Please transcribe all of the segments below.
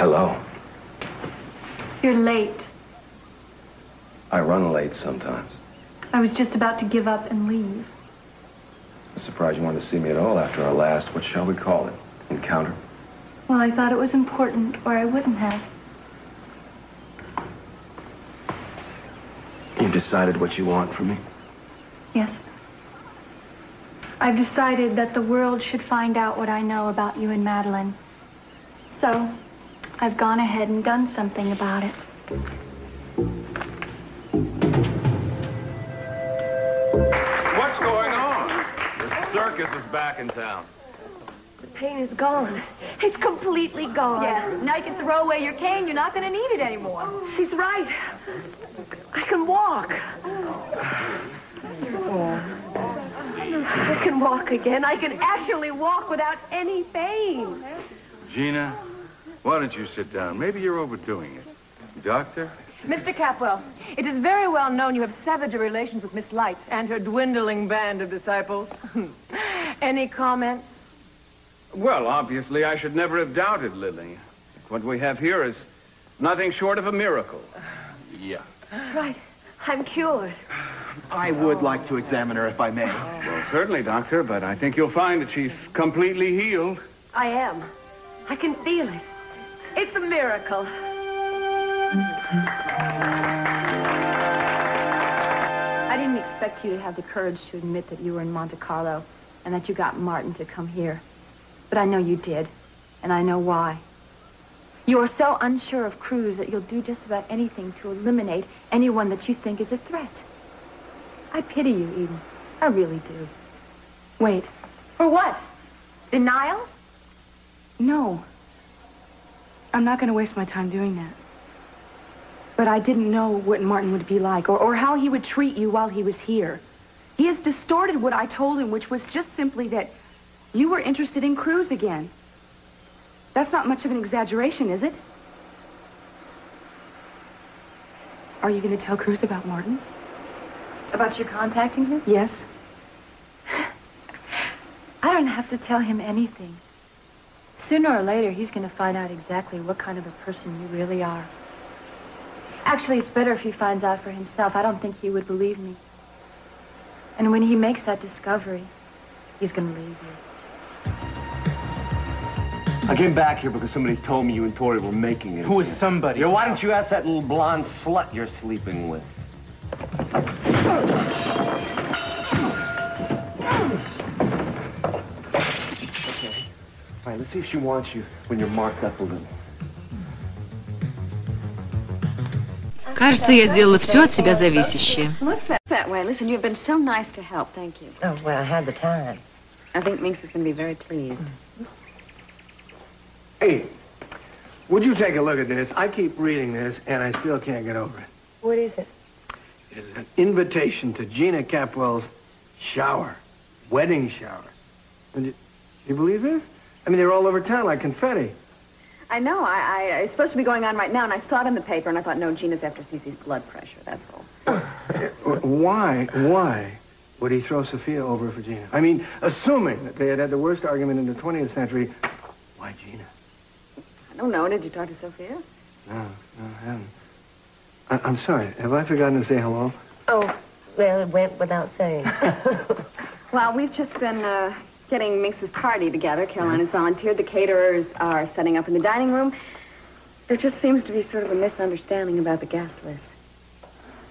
Hello. You're late. I run late sometimes. I was just about to give up and leave. I'm surprised you wanted to see me at all after our last, what shall we call it, encounter? Well, I thought it was important, or I wouldn't have. You decided what you want from me? Yes. I've decided that the world should find out what I know about you and Madeline. So, I've gone ahead and done something about it. What's going on? The circus is back in town. The pain is gone. It's completely gone. Yes. Now you can throw away your cane. You're not going to need it anymore. She's right. I can walk. I can walk again. I can actually walk without any pain. Gina, why don't you sit down? Maybe you're overdoing it. Doctor? Mr. Capwell, it is very well known you have severed your relations with Miss Light and her dwindling band of disciples. Any comments? Well, obviously, I should never have doubted Lily. What we have here is nothing short of a miracle. Yeah. That's right. I'm cured. I would like to examine her, if I may. Well, certainly, Doctor, but I think you'll find that she's completely healed. I am. I can feel it. It's a miracle. I didn't expect you to have the courage to admit that you were in Monte-Carlo and that you got Martin to come here. But I know you did, and I know why. You are so unsure of Cruz that you'll do just about anything to eliminate anyone that you think is a threat. I pity you, Eden. I really do. Wait. For what? Denial? No. I'm not going to waste my time doing that. But I didn't know what Martin would be like or how he would treat you while he was here. He has distorted what I told him, which was just simply that you were interested in Cruz again. That's not much of an exaggeration, is it? Are you going to tell Cruz about Martin? About your contacting him? Yes. I don't have to tell him anything. Sooner or later, he's going to find out exactly what kind of a person you really are. Actually, it's better if he finds out for himself. I don't think he would believe me. And when he makes that discovery, he's going to leave you. I came back here because somebody told me you and Tori were making it. Who is somebody? Yeah, why don't you ask that little blonde slut you're sleeping with? Okay. All right, let's see if she wants you when you're marked up a little. Кажется, я сделала все от себя зависящее. Looks that way. Listen, you've been so nice to help. Thank you. Oh, well, I had the time. I think Minx is going to be very pleased. Hey, would you take a look at this? I keep reading this, and I still can't get over it. What is it? It's an invitation to Gina Capwell's shower. Wedding shower. And you believe this? I mean, they're all over town like confetti. I know. It's supposed to be going on right now, and I saw it in the paper, and I thought, no, Gina's after Cece's blood pressure, that's all. Why would he throw Sophia over for Gina? I mean, assuming that they had had the worst argument in the 20th century, why Gina? I don't know. Did you talk to Sophia? No, I haven't. I'm sorry. Have I forgotten to say hello? Oh, well, it went without saying. Well, we've just been getting Minx's party together. Caroline has volunteered. The caterers are setting up in the dining room. There just seems to be sort of a misunderstanding about the guest list.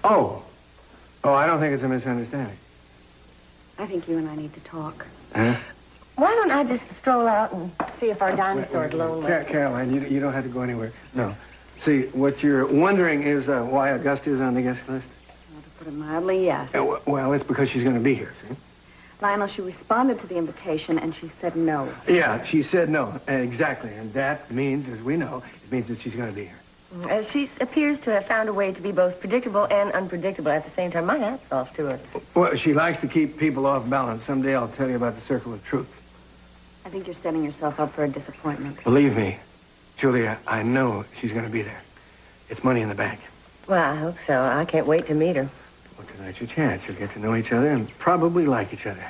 Oh, I don't think it's a misunderstanding. I think you and I need to talk. Huh? Why don't I just stroll out and see if our dinosaur's lonely? Caroline, you don't have to go anywhere. No. See, what you're wondering is why Augusta's on the guest list? Well, to put it mildly, yes. Well, it's because she's going to be here, see? Lionel, she responded to the invitation, and she said no. Yeah, she said no. Exactly. And that means, as we know, it means that she's going to be here. She appears to have found a way to be both predictable and unpredictable at the same time. My hat's off to her. Well, she likes to keep people off balance. Someday I'll tell you about the circle of truth. I think you're setting yourself up for a disappointment. Believe me, Julia, I know she's going to be there. It's money in the bank. Well, I hope so. I can't wait to meet her. Well, tonight's your chance. You'll get to know each other and probably like each other.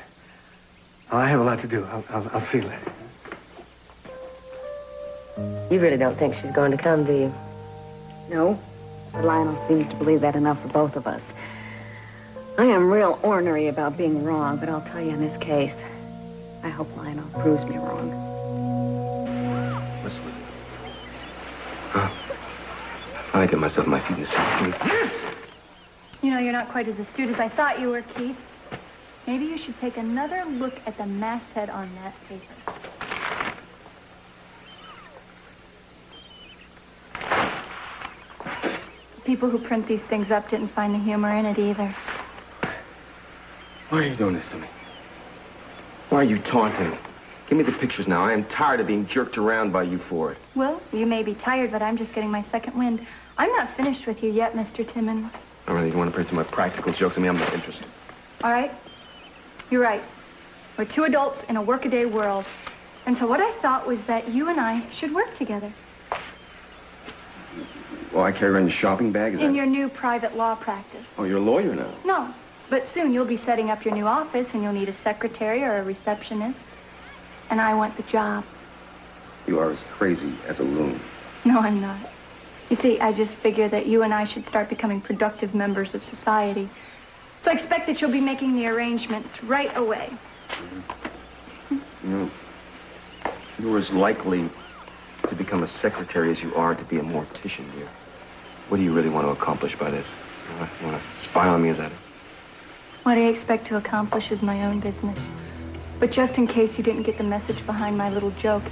I have a lot to do. I'll see you later. You really don't think she's going to come, do you? No, but Lionel seems to believe that enough for both of us. I am real ornery about being wrong, but I'll tell you in this case, I hope Lionel proves me wrong. Listen. I get myself on my feet in this time. You know, you're not quite as astute as I thought you were, Keith. Maybe you should take another look at the masthead on that paper. The people who print these things up didn't find the humor in it either. Why are you doing this to me? Why are you taunting me? Give me the pictures now. I am tired of being jerked around by you for it. Well, you may be tired, but I'm just getting my second wind. I'm not finished with you yet, Mr. Timmons. I really don't want to play some of my practical jokes. I mean, I'm not interested. All right? You're right. We're two adults in a workaday world. And so what I thought was that you and I should work together. Well, I carry around your shopping bag? In your new private law practice. Oh, you're a lawyer now? No, but soon you'll be setting up your new office and you'll need a secretary or a receptionist. And I want the job. You are as crazy as a loon. No, I'm not. You see, I just figure that you and I should start becoming productive members of society. So I expect that you'll be making the arrangements right away. You know, you're as likely to become a secretary as you are to be a mortician, dear. What do you really want to accomplish by this? You want to spy on me, is that it? What I expect to accomplish is my own business. But just in case you didn't get the message behind my little joke,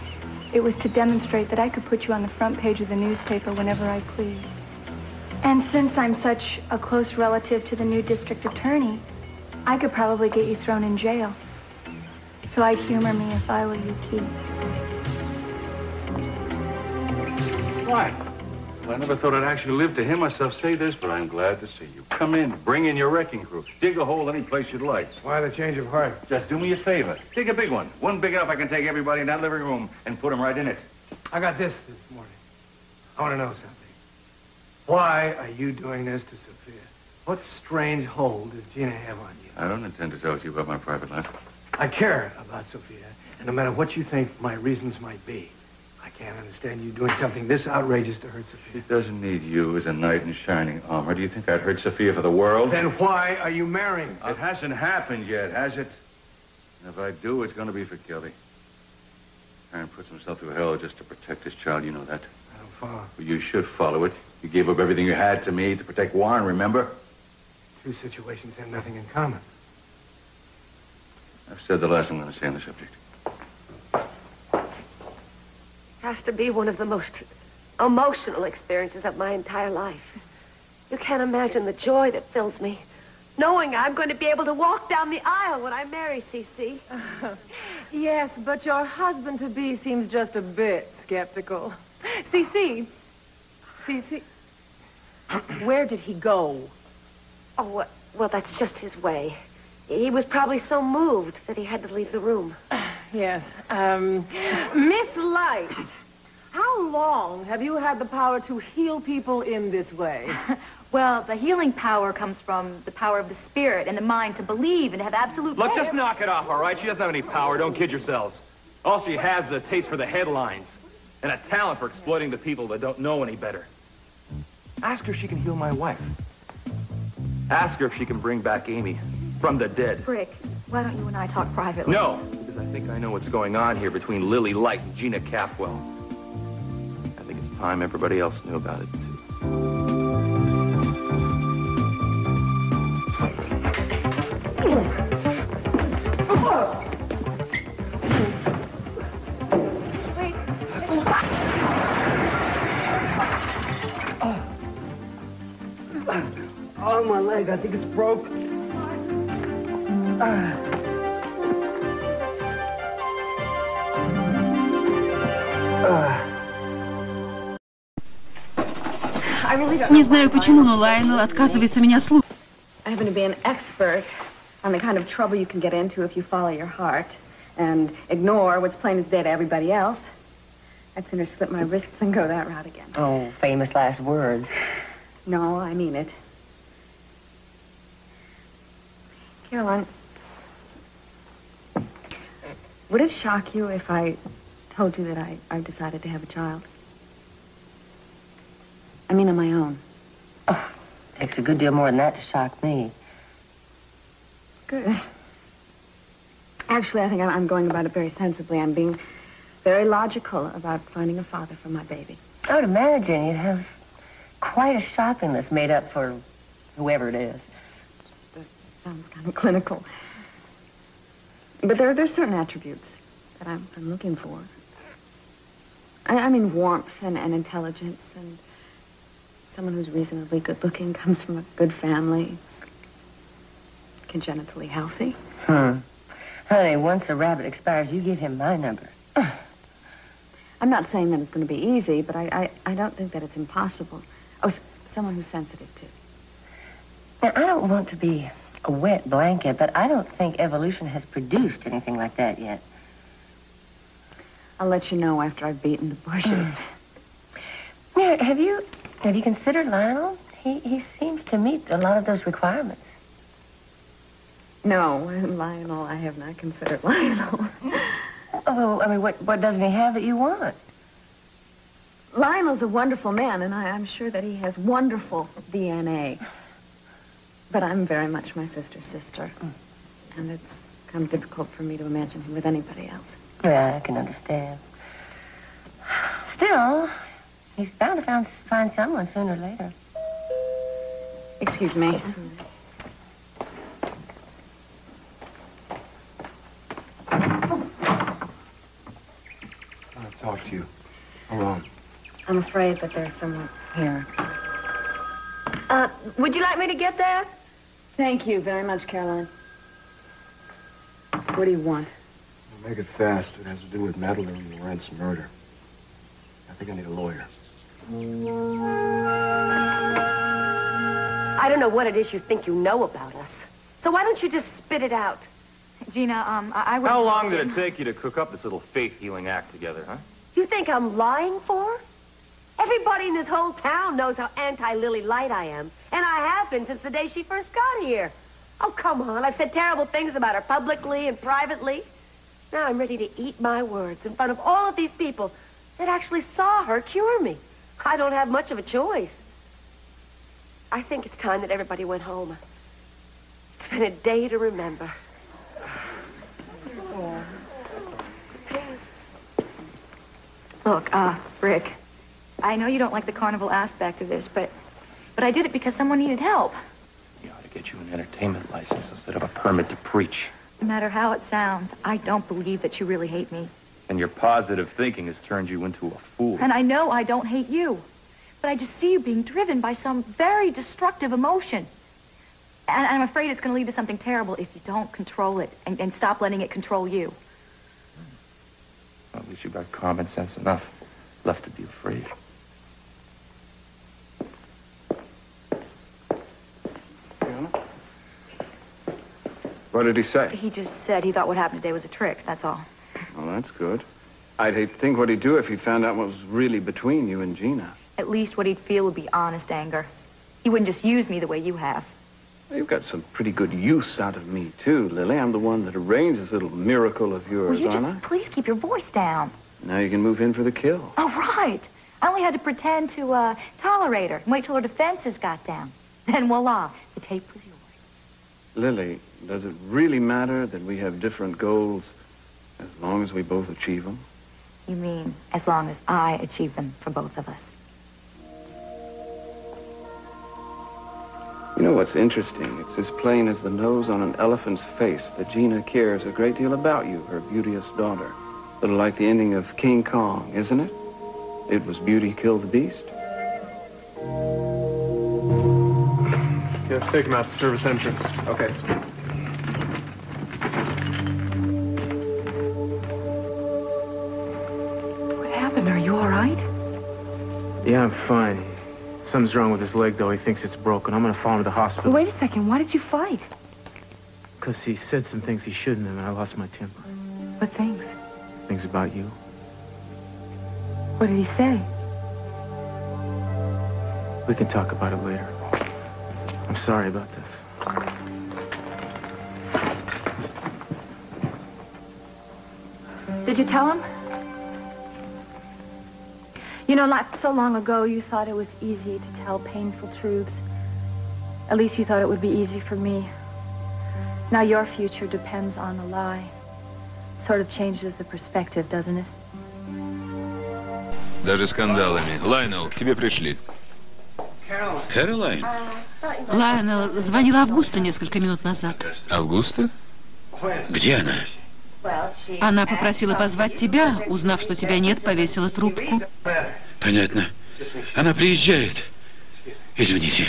it was to demonstrate that I could put you on the front page of the newspaper whenever I please. And since I'm such a close relative to the new district attorney, I could probably get you thrown in jail. So I'd humor me if I were you, Keith. Why? Well, I never thought I'd actually live to hear myself say this, but I'm glad to see you. Come in, bring in your wrecking crew. Dig a hole any place you'd like. Why the change of heart? Just do me a favor. Dig a big one. One big enough I can take everybody in that living room and put them right in it. I got this morning. I want to know something. Why are you doing this to Sophia? What strange hold does Gina have on you? I don't intend to talk to you about my private life. I care about Sophia, and no matter what you think my reasons might be, I can't understand you doing something this outrageous to hurt Sophia. She doesn't need you as a knight in shining armor. Do you think I'd hurt Sophia for the world? Then why are you marrying her? It hasn't happened yet, has it? And if I do, it's going to be for Kelly. Aaron puts himself through hell just to protect his child. You know that. I don't follow. Well, you should follow it. You gave up everything you had to me to protect Warren, remember? Two situations have nothing in common. I've said the last I'm going to say on the subject. Has to be one of the most emotional experiences of my entire life. You can't imagine the joy that fills me, knowing I'm going to be able to walk down the aisle when I marry C.C. Yes, but your husband-to-be seems just a bit skeptical. C.C., where did he go? Oh, well, that's just his way. He was probably so moved that he had to leave the room. Yes. Miss Light, how long have you had the power to heal people in this way? Well, the healing power comes from the power of the spirit and the mind to believe and have absolute... Look, just knock it off, all right? She doesn't have any power. Don't kid yourselves. All she has is a taste for the headlines and a talent for exploiting the people that don't know any better. Ask her if she can heal my wife. Ask her if she can bring back Amy from the dead. Brick, why don't you and I talk privately? No, because I think I know what's going on here between Lily Light and Gina Capwell. I think it's time everybody else knew about it, too. Oh, my leg. I think it's broke. Не знаю почему, но Лайонел отказывается меня слушать. I happen to be an expert on the kind of trouble you can get into if you follow your heart and ignore what's plain as day to everybody else. I'd sooner slit my wrists than go that route again. Oh, famous last words. No, I mean it. Caroline, would it shock you if I told you that I've decided to have a child. I mean, on my own. Oh, takes a good deal more than that to shock me. Good. Actually, I think I'm going about it very sensibly. I'm being very logical about finding a father for my baby. I would imagine you'd have quite a shopping list made up for whoever it is. That sounds kind of clinical. But there's certain attributes that I'm looking for. I mean warmth and intelligence and someone who's reasonably good-looking, comes from a good family, congenitally healthy. Honey, once the rabbit expires, you give him my number. I'm not saying that it's going to be easy, but I don't think that it's impossible. Oh, someone who's sensitive, too. Now, I don't want to be a wet blanket, but I don't think evolution has produced anything like that yet. I'll let you know after I've beaten the bushes. Now, have you considered Lionel? He seems to meet a lot of those requirements. No, Lionel, I have not considered Lionel. Oh, I mean, what doesn't he have that you want? Lionel's a wonderful man, and I'm sure that he has wonderful DNA. But I'm very much my sister's sister. And it's kind of difficult for me to imagine him with anybody else. Yeah, I can understand. Still, he's bound to find someone sooner or later. Excuse me. I'll talk to you. Alone. I'm afraid that there's someone here. Would you like me to get that? Thank you very much, Caroline. What do you want? I'll make it fast. It has to do with Madeline Laurent's murder. I think I need a lawyer. I don't know what it is you think you know about us. So why don't you just spit it out? Gina, I would... How long did it take you to cook up this little faith-healing act together, huh? You think I'm lying for her? Everybody in this whole town knows how anti-Lily Light I am. And I have been since the day she first got here. Oh, come on. I've said terrible things about her publicly and privately. Now I'm ready to eat my words in front of all of these people that actually saw her cure me. I don't have much of a choice. I think it's time that everybody went home. It's been a day to remember. Look, Rick, I know you don't like the carnival aspect of this, but I did it because someone needed help. You ought to get you an entertainment license instead of a permit to preach. No matter how it sounds, I don't believe that you really hate me. And your positive thinking has turned you into a fool. And I know I don't hate you. But I just see you being driven by some very destructive emotion. And I'm afraid it's going to lead to something terrible if you don't control it and stop letting it control you. Well, at least you've got common sense enough left to be afraid. What did he say? He just said he thought what happened today was a trick, that's all. Well, that's good. I'd hate to think what he'd do if he found out what was really between you and Gina. At least what he'd feel would be honest anger. He wouldn't just use me the way you have. You've got some pretty good use out of me, too, Lily. I'm the one that arranged this little miracle of yours, Will you aren't just please keep your voice down? I? Now you can move in for the kill. Oh, right. I only had to pretend to tolerate her and wait till her defenses got down. Then voila, the tape was yours. Lily, does it really matter that we have different goals as long as we both achieve them? You mean as long as I achieve them for both of us? You know what's interesting? It's as plain as the nose on an elephant's face that Gina cares a great deal about you, her beauteous daughter. A little like the ending of King Kong, isn't it? It was beauty killed the beast. Yeah, let's take him out the service entrance. Okay. What happened? Are you all right? Yeah, I'm fine. Something's wrong with his leg, though. He thinks it's broken. I'm gonna follow him to the hospital. Wait a second. Why did you fight? Because he said some things he shouldn't have, and I lost my temper. What things? Things about you. What did he say? We can talk about it later. I'm sorry about this. Did you tell him? You know, not so long ago, you thought it was easy to tell painful truths. At least you thought it would be easy for me. Now your future depends on a lie. Sort of changes the perspective, doesn't it? Даже скандалами. Лайнел, к тебе пришли. Кэролайн? Лайнел, звонила Августа несколько минут назад. Августа? Где она? Она попросила позвать тебя, узнав, что тебя нет, повесила трубку. Понятно. Она приезжает. Извините.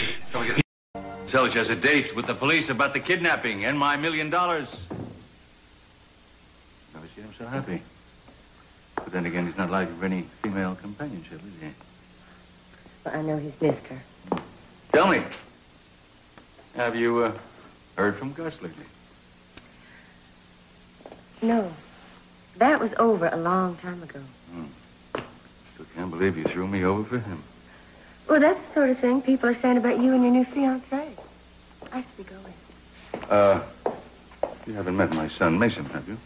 Sells you as a date with the police about the kidnapping and my $1 million. Never seen him so happy. But then again, he's not likely for any female companionship, is he? Well, I know he's missed her. Tell me, have you heard from Gus lately? No. That was over a long time ago. Still can't believe you threw me over for him. Well, that's the sort of thing people are saying about you and your new fiancé. I should be going. You haven't met my son, Mason, have you?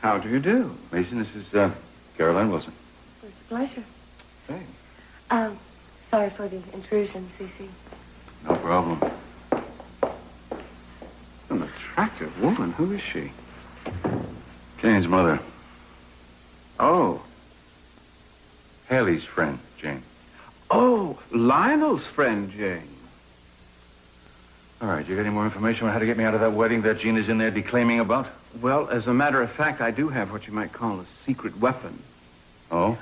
How do you do? Mason, this is Caroline Wilson. It's a pleasure. Hey. Sorry for the intrusion, Cece. No problem. An attractive woman. Who is she? Jane's mother. Oh. Haley's friend, Jane. Oh, Lionel's friend, Jane. All right, you got any more information on how to get me out of that wedding that Gina's in there declaiming about? Well, as a matter of fact, I do have what you might call a secret weapon. Oh?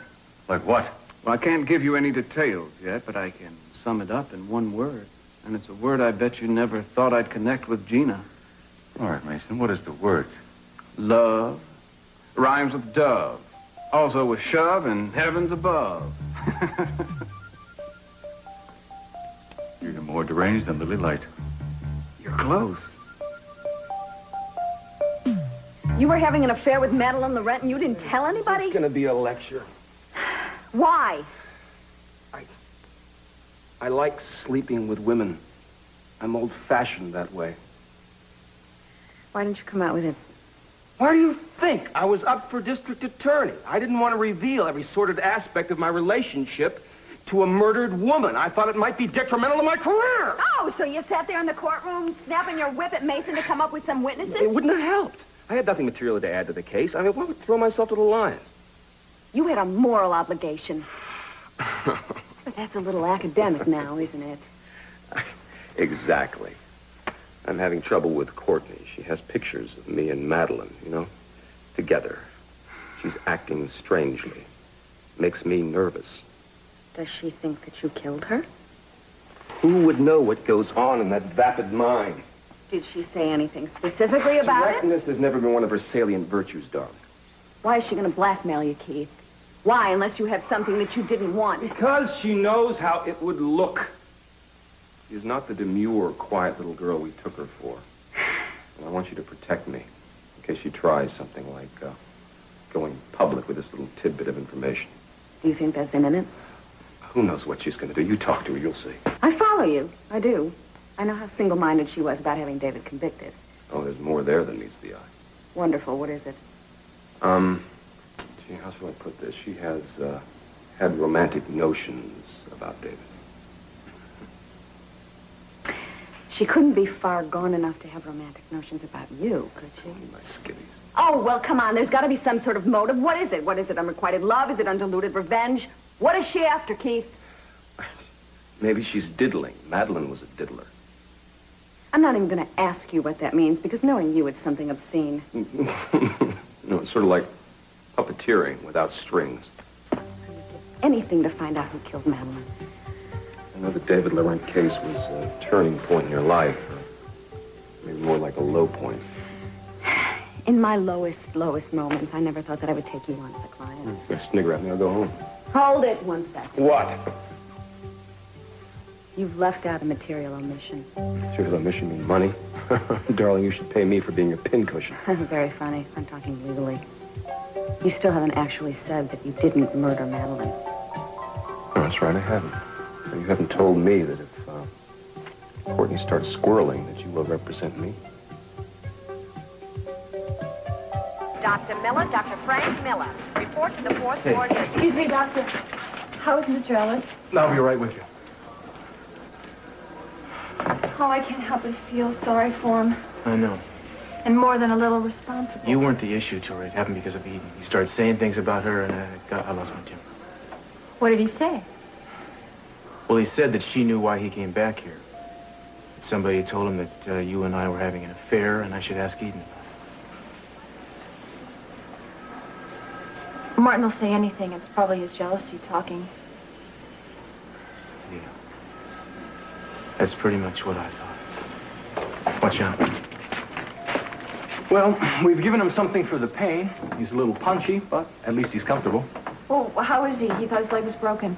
Like what? Well, I can't give you any details yet, but I can sum it up in one word. And it's a word I bet you never thought I'd connect with Gina. All right, Mason, what is the word? Love. Rhymes with dove. Also with shove and heavens above. You're more deranged than Lily Light. You're close. You were having an affair with Madeline Laurent and you didn't tell anybody? It's gonna be a lecture. Why? I like sleeping with women. I'm old-fashioned that way. Why didn't you come out with it? Why do you think? I was up for district attorney. I didn't want to reveal every sordid aspect of my relationship to a murdered woman. I thought it might be detrimental to my career. Oh, so you sat there in the courtroom snapping your whip at Mason to come up with some witnesses? It wouldn't have helped. I had nothing material to add to the case. I mean, why would throw myself to the lions? You had a moral obligation. But that's a little academic now, isn't it? Exactly. I'm having trouble with Courtney. She has pictures of me and Madeline, you know, together. She's acting strangely. Makes me nervous. Does she think that you killed her? Who would know what goes on in that vapid mind? Did she say anything specifically about it? Directness has never been one of her salient virtues, darling. Why is she going to blackmail you, Keith? Why, unless you have something that you didn't want? Because she knows how it would look. She's not the demure, quiet little girl we took her for. And I want you to protect me in case she tries something like going public with this little tidbit of information. Do you think that's imminent? Who knows what she's going to do? You talk to her, you'll see. I follow you. I do. I know how single-minded she was about having David convicted. Oh, there's more there than meets the eye. Wonderful. What is it? Gee, how shall I put this? She has had romantic notions about David. She couldn't be far gone enough to have romantic notions about you, could she? My skivvies. Oh, well, come on. There's got to be some sort of motive. What is it? What is it? Unrequited love? Is it undiluted revenge? What is she after, Keith? Maybe she's diddling. Madeline was a diddler. I'm not even going to ask you what that means, because knowing you, it's something obscene. No, it's sort of like puppeteering without strings. Anything to find out who killed Madeline. I know the David Laurent case was a turning point in your life. Or maybe more like a low point. In my lowest moments, I never thought that I would take you on as a client. You're snigger at me, I'll go home. Hold it 1 second. What? You've left out a material omission. Material omission mean money? Darling, you should pay me for being a pincushion. Very funny. I'm talking legally. You still haven't actually said that you didn't murder Madeline. Oh, that's right, I haven't. You haven't told me that if Courtney starts squirreling, that you will represent me. Dr. Miller, Dr. Frank Miller. Report to the fourth floor. Excuse me, Doctor. How is Mr. Ellis? I'll be right with you. Oh, I can't help but feel sorry for him. I know. And more than a little responsible. You weren't the issue, Tori. It happened because of Eden. He started saying things about her, and I lost my temper. What did he say? Well, he said that she knew why he came back here. Somebody told him that you and I were having an affair, and I should ask Eden. Martin will say anything. It's probably his jealousy talking. Yeah. That's pretty much what I thought. Watch out. Well, we've given him something for the pain. He's a little punchy, but at least he's comfortable. Oh, how is he? He thought his leg was broken.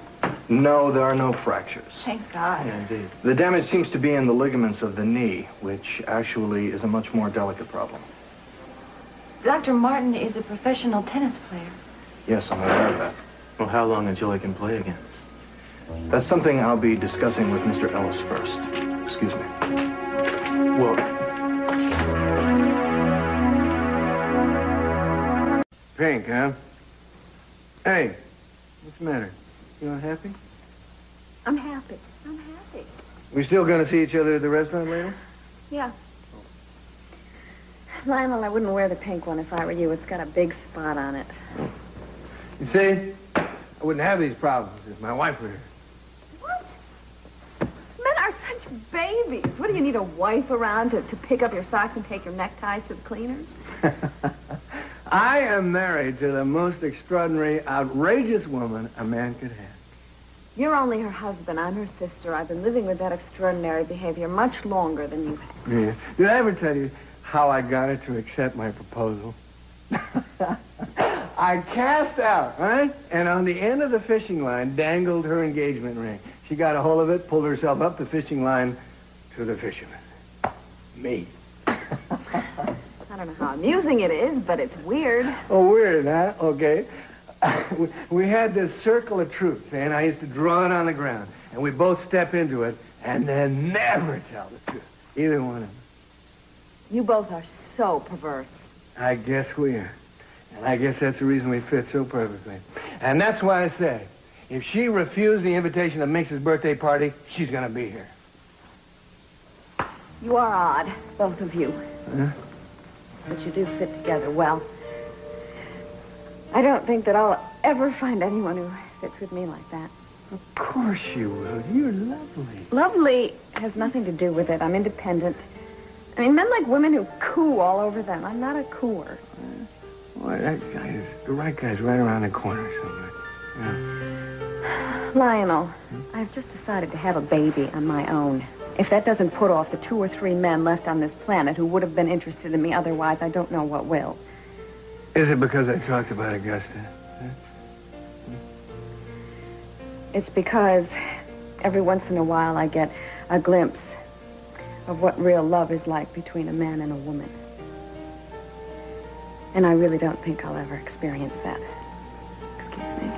No, there are no fractures. Thank God. Yeah, indeed. The damage seems to be in the ligaments of the knee, which actually is a much more delicate problem. Dr. Martin is a professional tennis player. Yes, I'm aware of that. Well, how long until I can play again? That's something I'll be discussing with Mr. Ellis first. Excuse me. Well... Pink, huh? Hey, what's the matter? You unhappy? I'm happy. I'm happy. We still gonna see each other at the restaurant later? Yeah. Lionel, I wouldn't wear the pink one if I were you. It's got a big spot on it. You see, I wouldn't have these problems if my wife were here. What? Men are such babies. What, do you need a wife around to pick up your socks and take your neckties to the cleaners? I am married to the most extraordinary, outrageous woman a man could have. You're only her husband. I'm her sister. I've been living with that extraordinary behavior much longer than you have. Yeah. Did I ever tell you how I got her to accept my proposal? I cast out, right? And on the end of the fishing line dangled her engagement ring. She got a hold of it, pulled herself up the fishing line to the fisherman. Me. I don't know how amusing it is, but it's weird. Oh, weird, huh? Okay. We had this circle of truth, and I used to draw it on the ground, and we both step into it, and then never tell the truth. Either one of them. You both are so perverse. I guess we are. And I guess that's the reason we fit so perfectly. And that's why I say, if she refused the invitation to Minx's birthday party, she's going to be here. You are odd, both of you. Huh? But you do fit together well. I don't think that I'll ever find anyone who fits with me like that. Of course you will. You're lovely. Lovely has nothing to do with it. I'm independent. I mean, men like women who coo all over them. I'm not a cooer. Boy, the right guy's right around the corner somewhere. Yeah. Lionel, I've just decided to have a baby on my own. If that doesn't put off the 2 or 3 men left on this planet who would have been interested in me otherwise, I don't know what will. Is it because I talked about Augusta? Huh? It's because every once in a while I get a glimpse of what real love is like between a man and a woman. And I really don't think I'll ever experience that. Excuse me.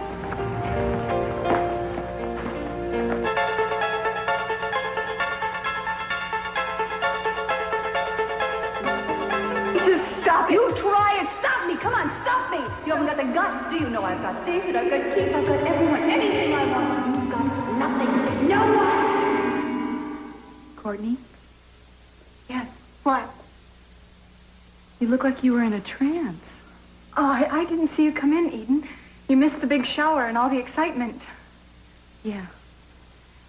Just stop it. You try it. Stop me. Come on, stop me. You haven't got the guts. Do you know I've got David, I've got Keith, I've got everyone. Anything I want. You've got nothing. No one. Courtney? Yes. What? You look like you were in a trance. Oh, I didn't see you come in, Eden. You missed the big shower and all the excitement. Yeah.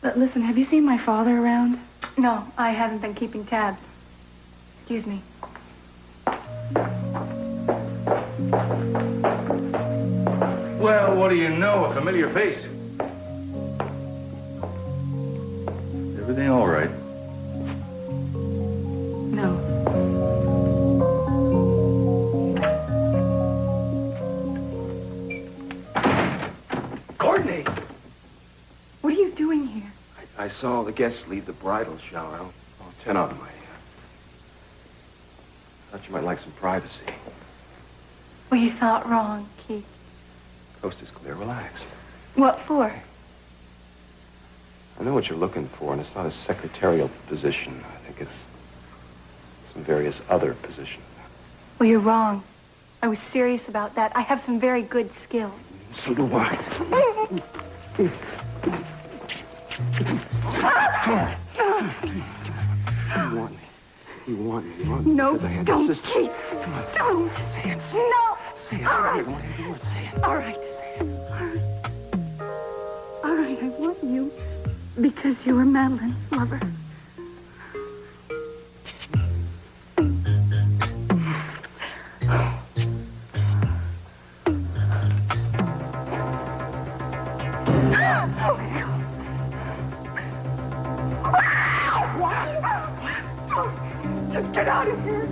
But listen, have you seen my father around? No, I haven't been keeping tabs. Excuse me. Well, what do you know? A familiar face. Everything all right? No. Courtney! What are you doing here? I saw the guests leave the bridal shower. 10 of them. I thought you might like some privacy. Well, you thought wrong, Keith. Coast is clear. Relax. What for? I know what you're looking for, and it's not a secretarial position. I think it's some various other positions. Well, you're wrong. I was serious about that. I have some very good skills. So do I. You want me. No, don't, Keith. Come on. Don't. Say it. No. Say it. All right. Say it. All right. Say it. All right, I want you because you were Madeline's lover. Just get out of here.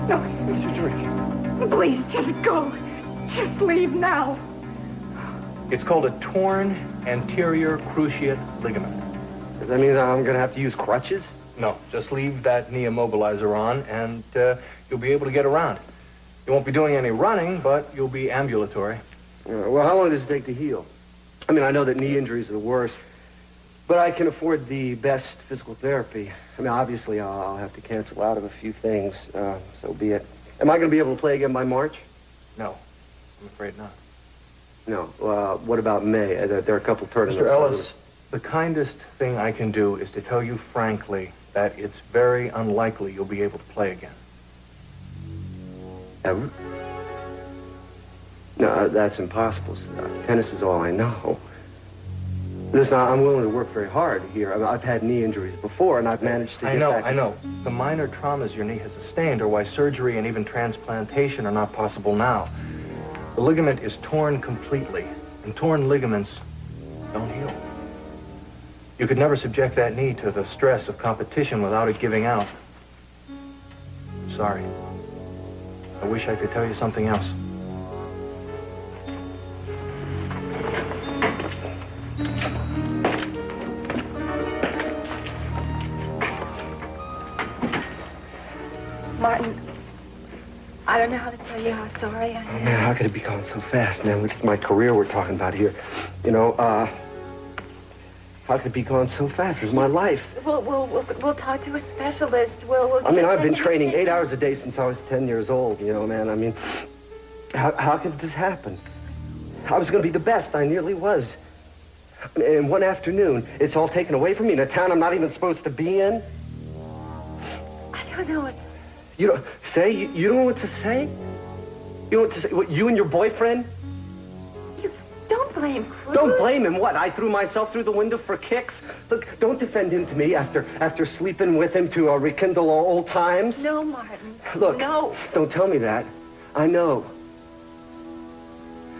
No. What's your drink? Please, just go. Just leave now. It's called a torn anterior cruciate ligament. Does that mean I'm going to have to use crutches? No, just leave that knee immobilizer on, and you'll be able to get around. You won't be doing any running, but you'll be ambulatory. Well, how long does it take to heal? I mean, I know that knee injuries are the worst, but I can afford the best physical therapy. I mean, obviously, I'll have to cancel out of a few things, so be it. Am I going to be able to play again by March? No, I'm afraid not. No. What about May? There are a couple tournaments. Mr. Ellis, the kindest thing I can do is to tell you frankly that it's very unlikely you'll be able to play again. Ever? No, that's impossible. Tennis is all I know. Listen, I'm willing to work very hard here. I've had knee injuries before, and I've managed to get back. I know. The minor traumas your knee has sustained are why surgery and even transplantation are not possible now. The ligament is torn completely, and torn ligaments don't heal. You could never subject that knee to the stress of competition without it giving out. I'm sorry. I wish I could tell you something else. Martin, I don't know how to tell you how sorry I am. Oh, man, how could it be going so fast, man? It's my career we're talking about here. You know, how could it be going so fast? It's my life. We'll talk to a specialist. We'll I mean, I've been training 8 hours a day since I was 10 years old, you know, man. I mean, how could this happen? I was going to be the best. I nearly was. And one afternoon, it's all taken away from me in a town I'm not even supposed to be in. I don't know what... You don't say? You don't know what to say? You know what to say? What, you and your boyfriend? Don't blame Cruz. Don't blame him. What? I threw myself through the window for kicks? Look, don't defend him to me after sleeping with him to rekindle old times. No, Martin. Look, no. Don't tell me that. I know.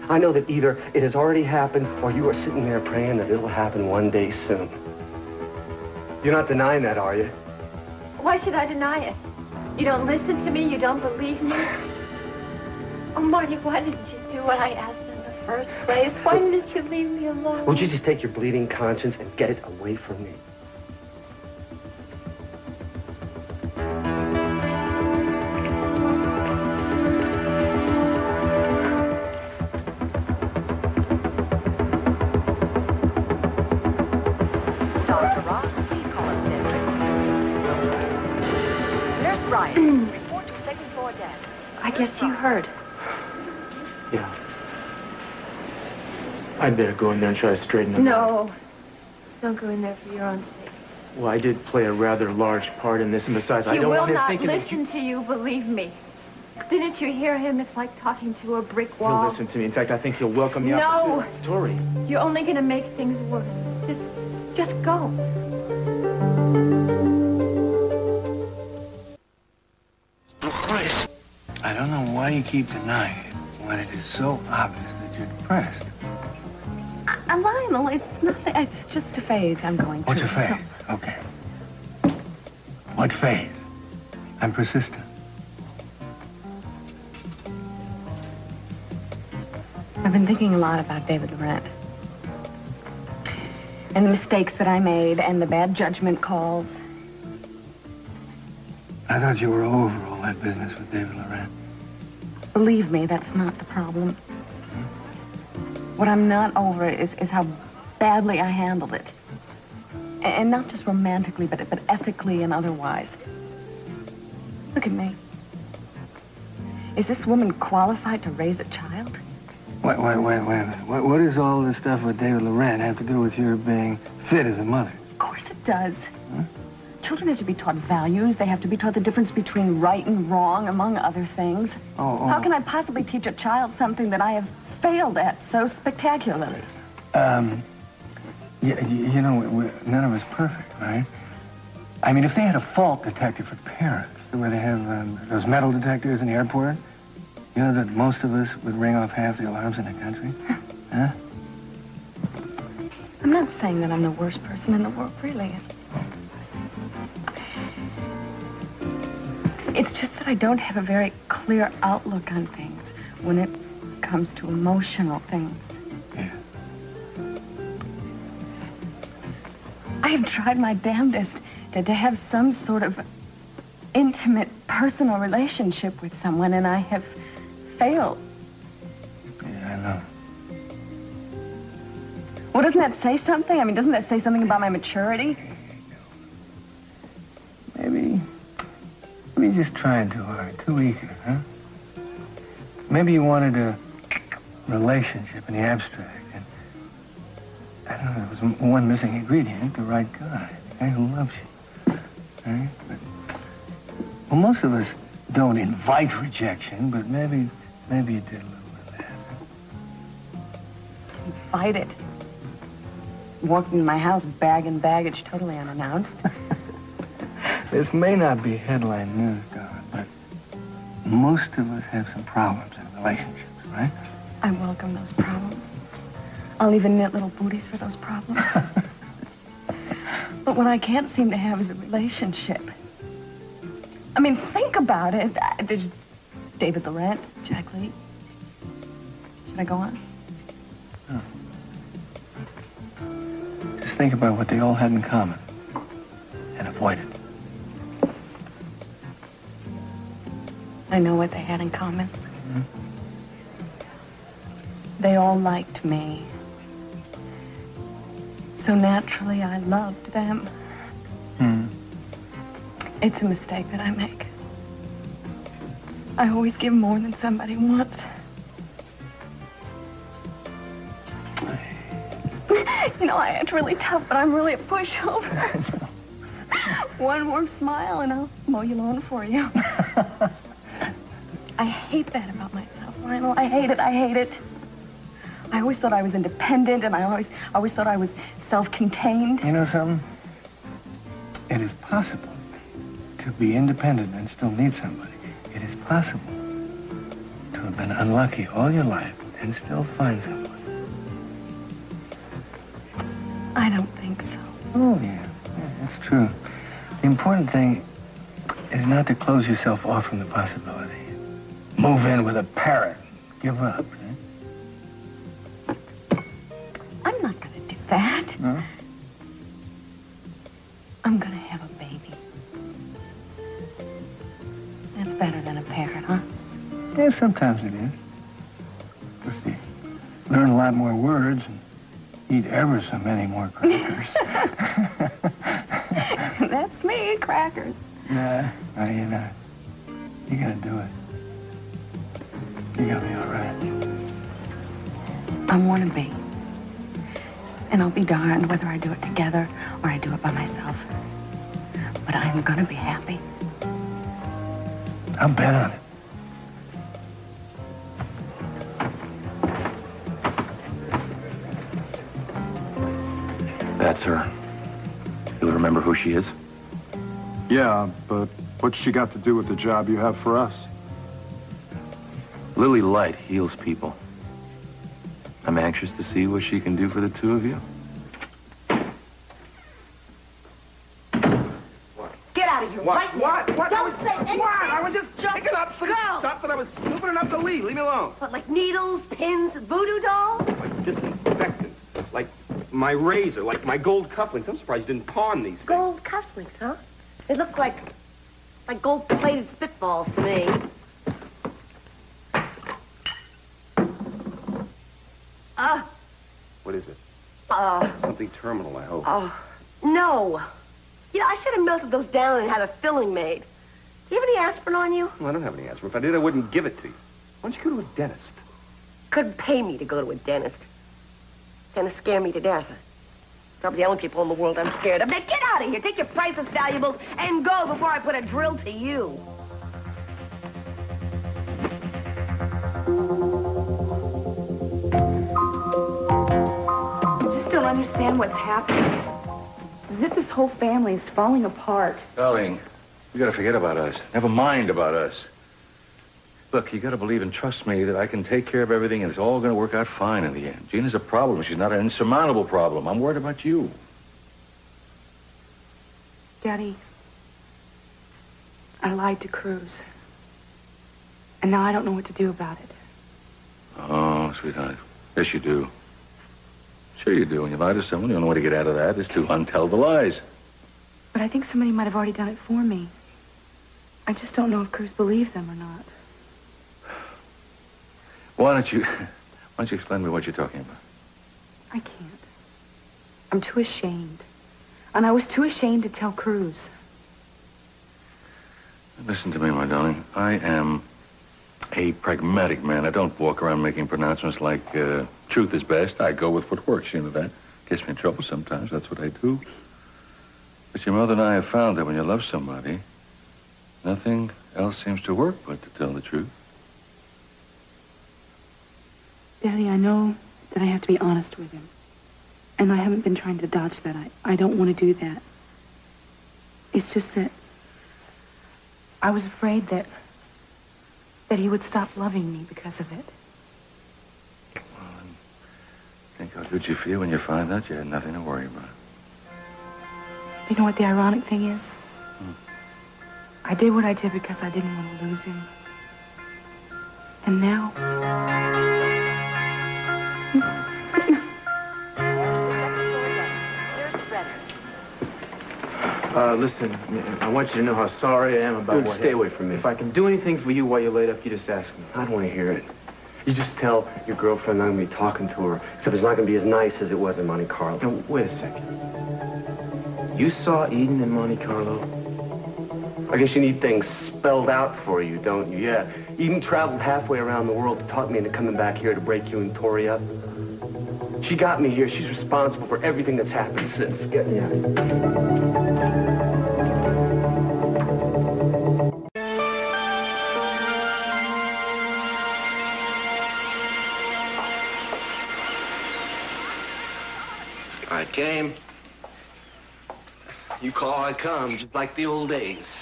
I know that either it has already happened or you are sitting there praying that it'll happen one day soon. You're not denying that, are you? Why should I deny it? You don't listen to me? You don't believe me? Oh, Marty, why didn't you do what I asked in the first place? Why didn't you leave me alone? Won't you just take your bleeding conscience and get it away from me? Dr. Ross, please call us in. Nurse Bryant, report to second floor desk. I guess you heard. Yeah. I'd better go in there and try to straighten him out. No. Don't go in there for your own sake. Well, I did play a rather large part in this, and besides, I He don't will want him not thinking that you... listen to you, believe me. Didn't you hear him? It's like talking to a brick wall. He'll listen to me. In fact, I think he'll welcome you No. out. Tori. You're only going to make things worse. Just go. I don't know why you keep denying it when it is so obvious that you're depressed. Lionel, it's nothing. It's just a phase I'm going through. What's a phase? Okay. What phase? I'm persistent. I've been thinking a lot about David Laurent. And the mistakes that I made and the bad judgment calls. I thought you were over all that business with David Laurent. Believe me, that's not the problem. What I'm not over is how badly I handled it. And not just romantically, but ethically and otherwise. Look at me. Is this woman qualified to raise a child? Wait a minute. What does all this stuff with David Loren have to do with your being fit as a mother? Of course it does. Huh? Children have to be taught values. They have to be taught the difference between right and wrong, among other things. How can I possibly teach a child something that I have failed at so spectacularly? You know, none of us perfect, right? I mean, if they had a fault detector for parents, the way they have those metal detectors in the airport, you know that most of us would ring off half the alarms in the country? Huh? I'm not saying that I'm the worst person in the world, really. It's just that I don't have a very clear outlook on things when it comes to emotional things. Yeah. I have tried my damnedest to have some sort of intimate, personal relationship with someone, and I have failed. Yeah, I know. Well, doesn't that say something? I mean, doesn't that say something about my maturity? Maybe you're just trying too hard, too eager, huh? Maybe you wanted a relationship in the abstract, and I don't know, there was one missing ingredient, the right guy, the guy who loves you, right? But, well, most of us don't invite rejection, but maybe you did a little of that. Invite it. Walked into my house, bag and baggage, totally unannounced. This may not be headline news, darling, but most of us have some problems in relationships, right? I welcome those problems. I'll even knit little booties for those problems. But what I can't seem to have is a relationship. I mean, think about it. There's David Laurent, Jack Lee. Should I go on? No. Just think about what they all had in common and avoid it. I know what they had in common. Mm-hmm. They all liked me. So naturally, I loved them. Mm. It's a mistake that I make. I always give more than somebody wants. You know, it's really tough, but I'm really a pushover. One warm smile and I'll mow your lawn for you. I hate that about myself, Lionel. I hate it. I always thought I was independent, and I always thought I was self-contained. You know something? It is possible to be independent and still need somebody. It is possible to have been unlucky all your life and still find somebody. I don't think so. Oh, yeah, that's true. The important thing is not to close yourself off from the possibility. Move in with a parrot. Give up, right? I'm not going to do that. No? I'm going to have a baby. That's better than a parrot, huh? Yeah, sometimes it is. Of course, you learn a lot more words and eat ever so many more crackers. That's me, crackers. Nah, you're not. You gotta do it. You're gonna be all right. I want to be. And I'll be darned whether I do it together or I do it by myself. But I'm gonna be happy. I'll bet on it. That's her. You'll remember who she is? Yeah, but what's she got to do with the job you have for us? Lily Light heals people. I'm anxious to see what she can do for the two of you. Get out of here right now. What? Don't say anything. What? I was just picking up some stuff that I was stupid enough to leave. Leave me alone. What, like needles, pins, voodoo dolls? Like disinfectant. Like my razor, like my gold cufflinks. I'm surprised you didn't pawn these things. Gold cufflinks, huh? They look like gold-plated spitballs to me. What is it? Something terminal, I hope. No. You know, I should have melted those down and had a filling made. Do you have any aspirin on you? Well, I don't have any aspirin. If I did, I wouldn't give it to you. Why don't you go to a dentist? Couldn't pay me to go to a dentist. Dentists scare me to death. Probably the only people in the world I'm scared of. Now get out of here. Take your priceless valuables and go before I put a drill to you. I just don't understand what's happening. It's as if this whole family is falling apart. Darling, you gotta forget about us. Never mind about us. Look, you gotta believe and trust me that I can take care of everything and it's all gonna work out fine in the end. Gina's a problem. She's not an insurmountable problem. I'm worried about you. Daddy, I lied to Cruz. And now I don't know what to do about it. Oh, sweetheart. Yes, you do. Sure you do. When you lie to someone, you don't know way to get out of that. It's to untell the lies. But I think somebody might have already done it for me. I just don't know if Cruz believed them or not. Why don't you explain to me what you're talking about? I can't. I'm too ashamed. And I was too ashamed to tell Cruz. Listen to me, my darling. I am a pragmatic man. I don't walk around making pronouncements like truth is best. I go with what works. You know that. Gets me in trouble sometimes. That's what I do. But your mother and I have found that when you love somebody, nothing else seems to work but to tell the truth. Daddy, I know that I have to be honest with him. And I haven't been trying to dodge that. I don't want to do that. It's just that I was afraid that he would stop loving me because of it. Well, then, think how good you feel when you find out you had nothing to worry about. You know what the ironic thing is? I did what I did because I didn't want to lose him. And now... Listen, I want you to know how sorry I am about what happened. Stay away from me. If I can do anything for you while you're laid up, you just ask me. I don't want to hear it. You just tell your girlfriend I'm going to be talking to her, except it's not going to be as nice as it was in Monte-Carlo. Now, wait a second. You saw Eden in Monte-Carlo? I guess you need things spelled out for you, don't you? Yeah. Eden traveled halfway around the world to talk me into coming back here to break you and Tori up. She got me here. She's responsible for everything that's happened since. Get me out of here. I came. You call, I come, just like the old days.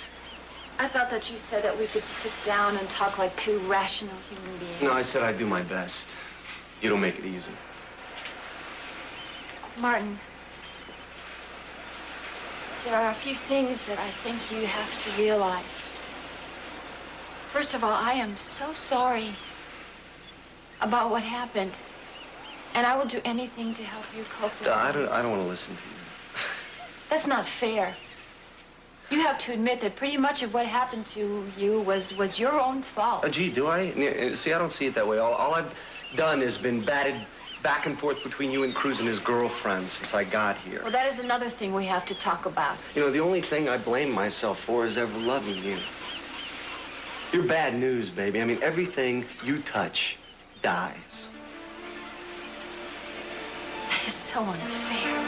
I thought that you said that we could sit down and talk like two rational human beings. No, I said I'd do my best. You don't make it easy. Martin, there are a few things that I think you have to realize. First of all, I am so sorry about what happened. And I will do anything to help you cope with I this. don't want to listen to you. That's not fair. You have to admit that pretty much of what happened to you was your own fault. Gee, do I? See, I don't see it that way. All I've done is been batted back and forth between you and Cruz and his girlfriend since I got here. Well, that is another thing we have to talk about. You know, the only thing I blame myself for is ever loving you. You're bad news, baby. I mean, everything you touch dies. That is so unfair.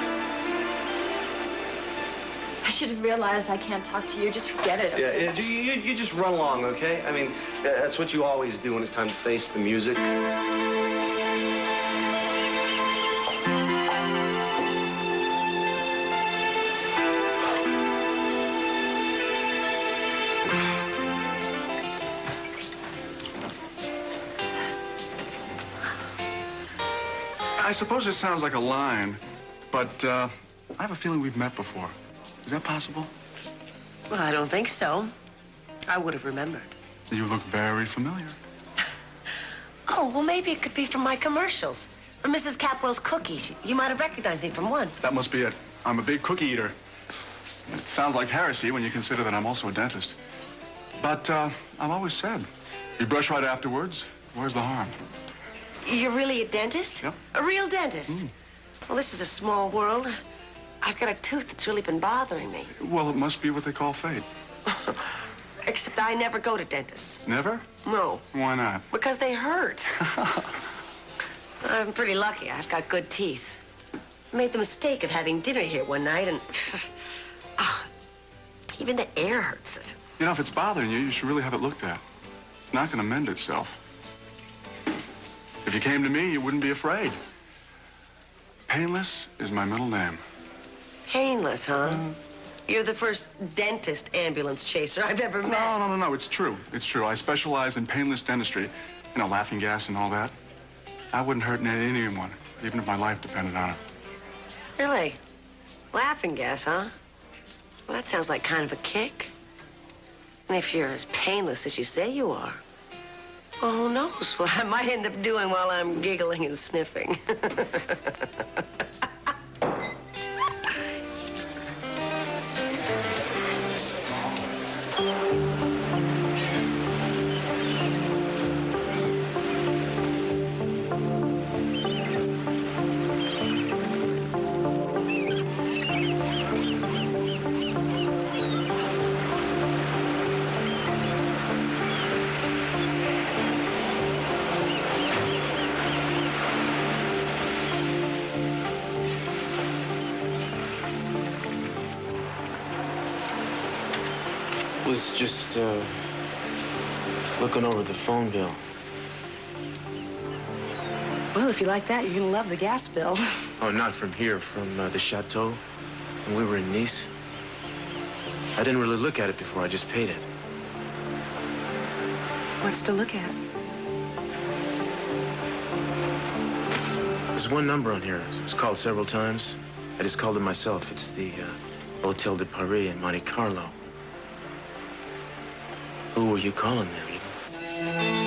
I should have realized I can't talk to you. Just forget it. Okay? Yeah, you just run along, okay? I mean, that's what you always do when it's time to face the music. I suppose it sounds like a line, but I have a feeling we've met before. Is that possible? Well, I don't think so. I would have remembered. You look very familiar. Oh, well, maybe it could be from my commercials. From Mrs. Capwell's cookies. You might have recognized me from one. That must be it. I'm a big cookie eater. It sounds like heresy when you consider that I'm also a dentist. But I've always said, you brush right afterwards, where's the harm? You're really a dentist? Yep. A real dentist? Well, this is a small world. I've got a tooth that's really been bothering me. Well, it must be what they call fate. Except I never go to dentists. Never? No. Why not? Because they hurt. I'm pretty lucky. I've got good teeth. I made the mistake of having dinner here one night, and even the air hurts it. You know, if it's bothering you, you should really have it looked at. It's not going to mend itself. If you came to me, you wouldn't be afraid. Painless is my middle name. Painless, huh? You're the first dentist ambulance chaser I've ever met. No. It's true. It's true. I specialize in painless dentistry. You know, laughing gas and all that. I wouldn't hurt anyone, even if my life depended on it. Really? Laughing gas, huh? Well, that sounds like kind of a kick. And if you're as painless as you say you are, well, who knows what I might end up doing while I'm giggling and sniffing. Was just looking over the phone bill. Well, if you like that, you're gonna love the gas bill. Oh, not from here, from the chateau. When we were in Nice. I didn't really look at it before. I just paid it. What's to look at? There's one number on here. It was called several times. I just called it myself. It's the Hotel de Paris in Monte-Carlo. Who were you calling there, Eden?